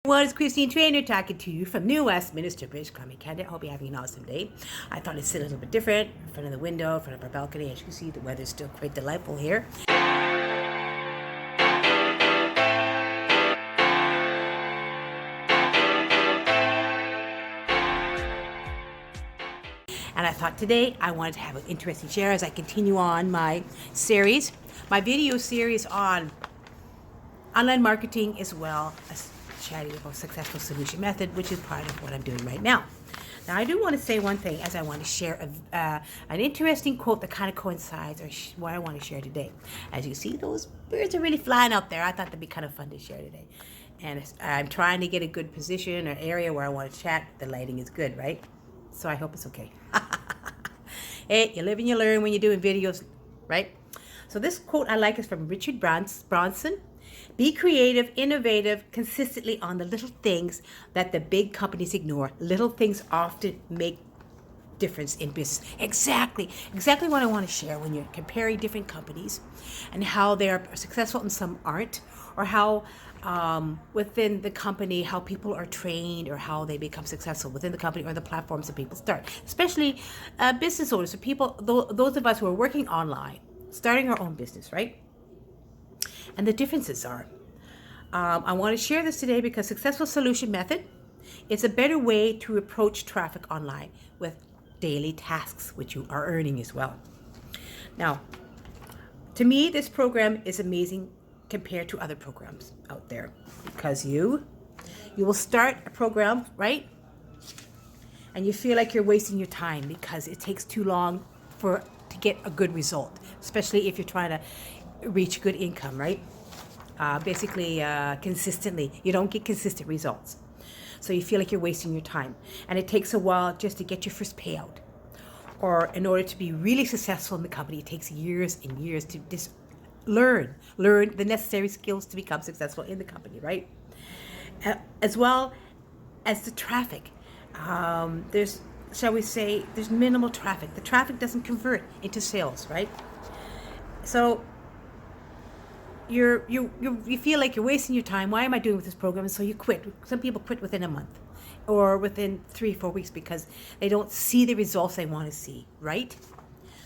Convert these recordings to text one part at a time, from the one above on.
What is Christine Trainer talking to you from New Westminster, British Columbia, Canada. I hope you're having an awesome day. I thought I'd sit a little bit different in front of the window, in front of our balcony. As you can see, the weather's still quite delightful here. And I thought today I wanted to have an interesting share as I continue on my series, my video series on online marketing, as well as chatting about successful solution method, which is part of what I'm doing right now. Now, I do want to say one thing as I want to share an interesting quote that kind of coincides with what I want to share today. As you see, those birds are really flying out there. I thought that'd be kind of fun to share today. And I'm trying to get a good position or area where I want to chat. The lighting is good, right? So I hope it's okay. Hey, you live and you learn when you're doing videos, right? So this quote I like is from Richard Branson. Be creative, innovative, consistently on the little things that the big companies ignore. Little things often make difference in business. Exactly what I want to share when you're comparing different companies and how they are successful and some aren't, or how within the company, how people are trained or how they become successful within the company or the platforms that people start, especially business owners or people, those of us who are working online, starting our own business, right? And the differences are. I want to share this today because successful solution method is a better way to approach traffic online with daily tasks, which you are earning as well. Now, to me, this program is amazing compared to other programs out there because you will start a program, right? And you feel like you're wasting your time because it takes too long to get a good result, especially if you're trying to reach good income, right? Consistently. You don't get consistent results. So you feel like you're wasting your time. And it takes a while just to get your first payout. Or in order to be really successful in the company, it takes years and years to just learn the necessary skills to become successful in the company, right? As well as the traffic. There's minimal traffic. The traffic doesn't convert into sales, right? So you feel like you're wasting your time. Why am I doing with this program? And so you quit. Some people quit within a month or within 3-4 weeks because they don't see the results they want to see, right?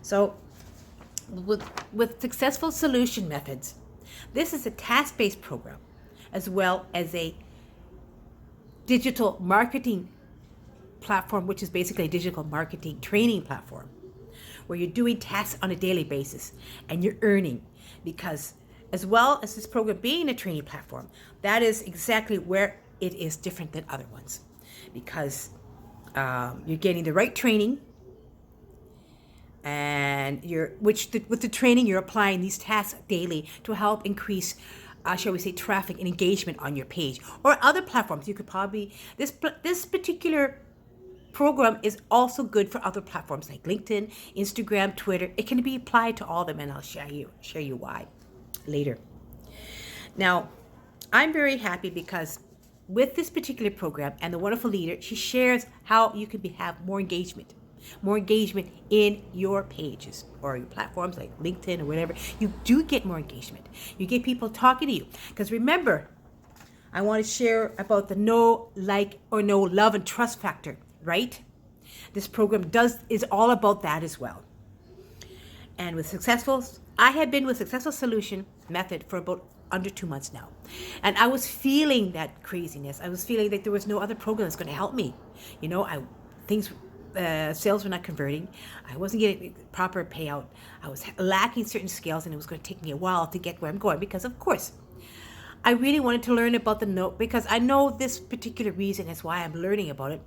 So with successful solution methods, this is a task-based program as well as a digital marketing platform, which is basically a digital marketing training platform where you're doing tasks on a daily basis and you're earning, because as well as this program being a training platform, that is exactly where it is different than other ones, because you're getting the right training, and with the training you're applying these tasks daily to help increase, shall we say, traffic and engagement on your page or other platforms. You could probably this particular program is also good for other platforms like LinkedIn, Instagram, Twitter. It can be applied to all of them, and I'll share you why later. Now, I'm very happy because with this particular program and the wonderful leader, she shares how you can have more engagement in your pages or your platforms like LinkedIn or whatever. You do get more engagement. You get people talking to you. Because remember, I want to share about the no love and trust factor, right? This program is all about that as well. And I have been with Successful Solution Method for about under 2 months now. And I was feeling that craziness. I was feeling like there was no other program that's going to help me. You know, sales were not converting. I wasn't getting proper payout. I was lacking certain skills, and it was going to take me a while to get where I'm going because, of course, I really wanted to learn about because I know this particular reason is why I'm learning about it.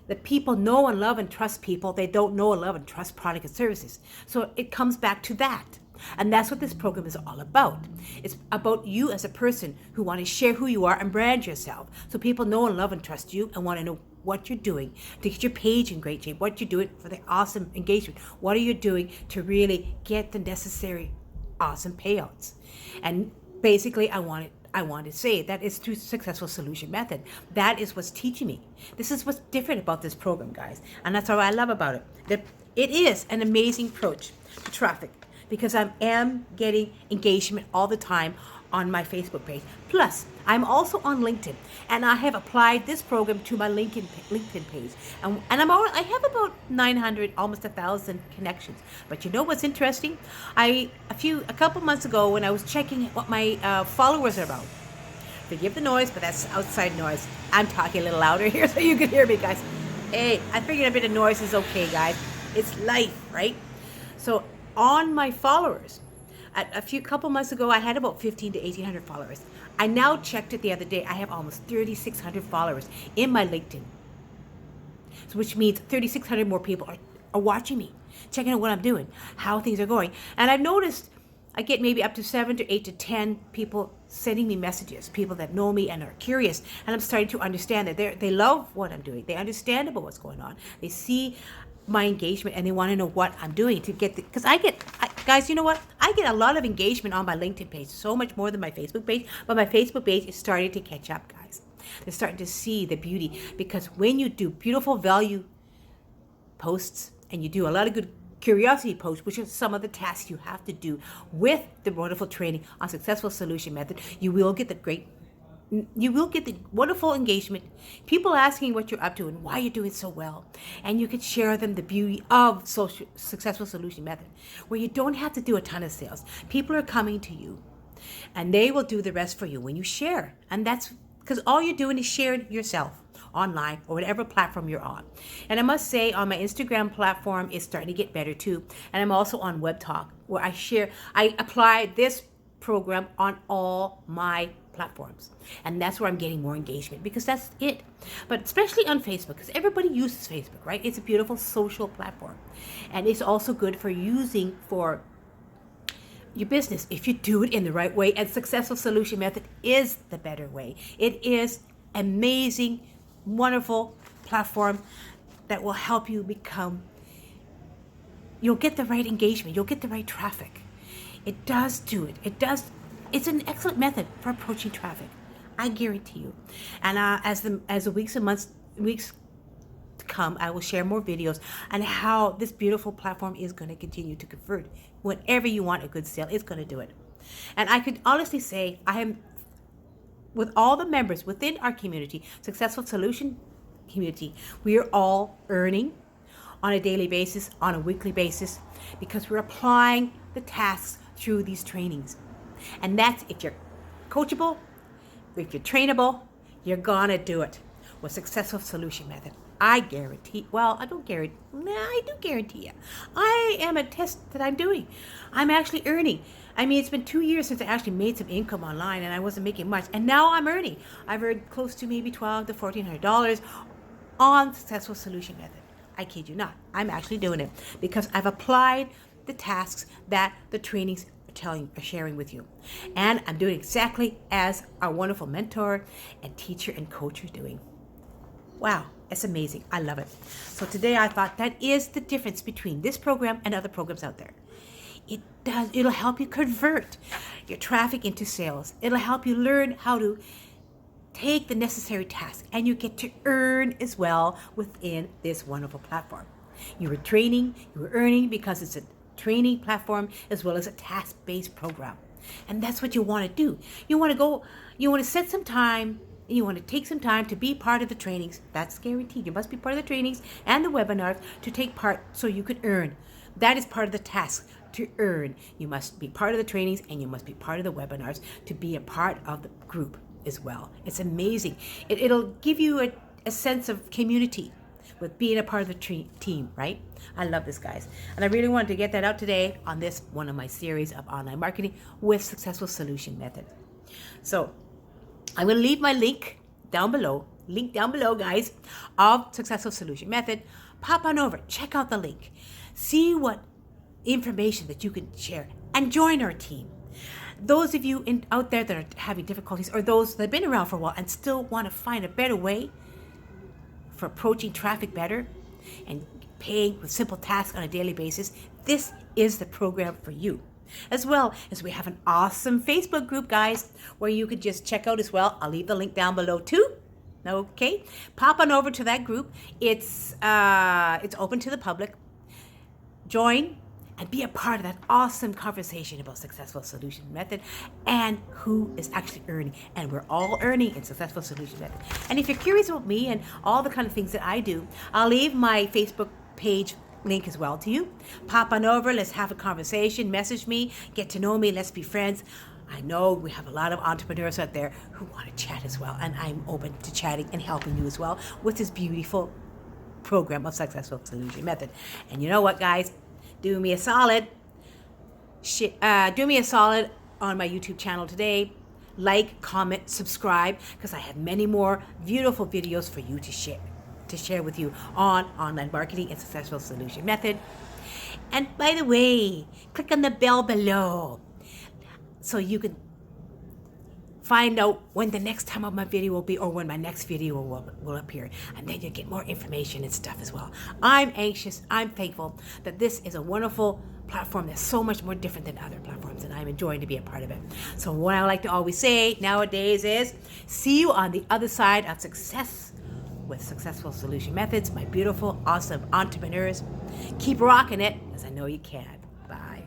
That people know and love and trust people. They don't know and love and trust product and services. So it comes back to that. And that's what this program is all about. It's about you as a person who want to share who you are and brand yourself. So people know and love and trust you and want to know what you're doing to get your page in great shape, what you're doing for the awesome engagement. What are you doing to really get the necessary awesome payouts? And basically, I want to say that is through Successful Solution Method. That is what's teaching me. This is what's different about this program, guys. And that's what I love about it. That it is an amazing approach to traffic because I am getting engagement all the time on my Facebook page. Plus, I'm also on LinkedIn, and I have applied this program to my LinkedIn page, and I have about 900, almost 1,000 connections. But you know what's interesting? A couple months ago, when I was checking what my followers are about. Forgive the noise, but that's outside noise. I'm talking a little louder here so you can hear me, guys. Hey, I figured a bit of noise is okay, guys. It's life, right? So on my followers, a couple months ago, I had about 1,500 to 1,800 followers. I now checked it the other day. I have almost 3,600 followers in my LinkedIn. So which means 3,600 more people are watching me, checking out what I'm doing, how things are going. And I've noticed I get maybe up to 7 to 8 to 10 people sending me messages, people that know me and are curious. And I'm starting to understand that they love what I'm doing. They understand about what's going on. They see my engagement and they want to know what I'm doing to get because guys, you know what? I get a lot of engagement on my LinkedIn page, so much more than my Facebook page. But my Facebook page is starting to catch up, guys. They're starting to see the beauty because when you do beautiful value posts and you do a lot of good curiosity posts, which are some of the tasks you have to do with the wonderful training on Successful Solution Method, you will get the wonderful engagement, people asking what you're up to and why you're doing so well. And you can share them the beauty of Successful Solution Method, where you don't have to do a ton of sales. People are coming to you and they will do the rest for you when you share. And that's because all you're doing is sharing yourself online or whatever platform you're on. And I must say, on my Instagram platform, it's starting to get better too. And I'm also on Web Talk, where I apply this program on all my platforms. And that's where I'm getting more engagement because that's it. But especially on Facebook, because everybody uses Facebook, right? It's a beautiful social platform. And it's also good for using for your business if you do it in the right way. And Successful Solution Method is the better way. It is amazing, wonderful platform that will help you you'll get the right engagement, you'll get the right traffic. It does do it. It's an excellent method for approaching traffic. I guarantee you. And as the weeks to come, I will share more videos on how this beautiful platform is going to continue to convert. Whenever you want a good sale, it's going to do it. And I could honestly say I am, with all the members within our community, Successful Solution community, we are all earning on a daily basis, on a weekly basis, because we're applying the tasks through these trainings. And that's if you're coachable, if you're trainable, you're gonna do it with Successful Solution Method. I guarantee, I do guarantee you. I am a test that I'm doing. I'm actually earning. I mean, it's been 2 years since I actually made some income online and I wasn't making much. And now I'm earning. I've earned close to maybe $1,200 to $1,400 on Successful Solution Method. I kid you not. I'm actually doing it because I've applied the tasks that the trainings are sharing with you. And I'm doing exactly as our wonderful mentor and teacher and coach are doing. Wow, it's amazing. I love it. So today I thought that is the difference between this program and other programs out there. It'll help you convert your traffic into sales. It'll help you learn how to take the necessary tasks, and you get to earn as well within this wonderful platform. You were earning because it's a training platform as well as a task-based program. And that's what you want to do. You want to set some time, and you want to take some time to be part of the trainings. That's guaranteed. You must be part of the trainings and the webinars to take part so you can earn. That is part of the task, to earn. You must be part of the trainings and you must be part of the webinars to be a part of the group as well. It's amazing. It'll give you a sense of community with being a part of the team, right? I love this, guys. And I really wanted to get that out today on this one of my series of online marketing with Successful Solution Method. So I'm going to leave my link down below, guys, of Successful Solution Method. Pop on over, check out the link, see what information that you can share, and join our team. Those of you out there that are having difficulties, or those that have been around for a while and still want to find a better way for approaching traffic better and paying with simple tasks on a daily basis, this is the program for you. As well as we have an awesome Facebook group, guys, where you could just check out as well. I'll leave the link down below too. Okay, pop on over to that group. It's open to the public. Join and be a part of that awesome conversation about successful solution method and who is actually earning. And we're all earning in successful solution method. And if you're curious about me and all the kind of things that I do, I'll leave my Facebook page link as well to you. Pop on over, let's have a conversation, message me, get to know me, let's be friends. I know we have a lot of entrepreneurs out there who want to chat as well, and I'm open to chatting and helping you as well with this beautiful program of Successful Solution Method. And you know what, guys? Do me a solid. Do me a solid on my YouTube channel today. Like, comment, subscribe, because I have many more beautiful videos for you to share with you on online marketing and Successful Solution Method. And by the way, click on the bell below so you can find out when the next time of my video will be, or when my next video will appear, and then you get more information and stuff as well. I'm anxious, I'm thankful that this is a wonderful platform that's so much more different than other platforms, and I'm enjoying to be a part of it. So what I like to always say nowadays is, see you on the other side of success with Successful Solution Methods, my beautiful, awesome entrepreneurs. Keep rocking it, as I know you can. Bye.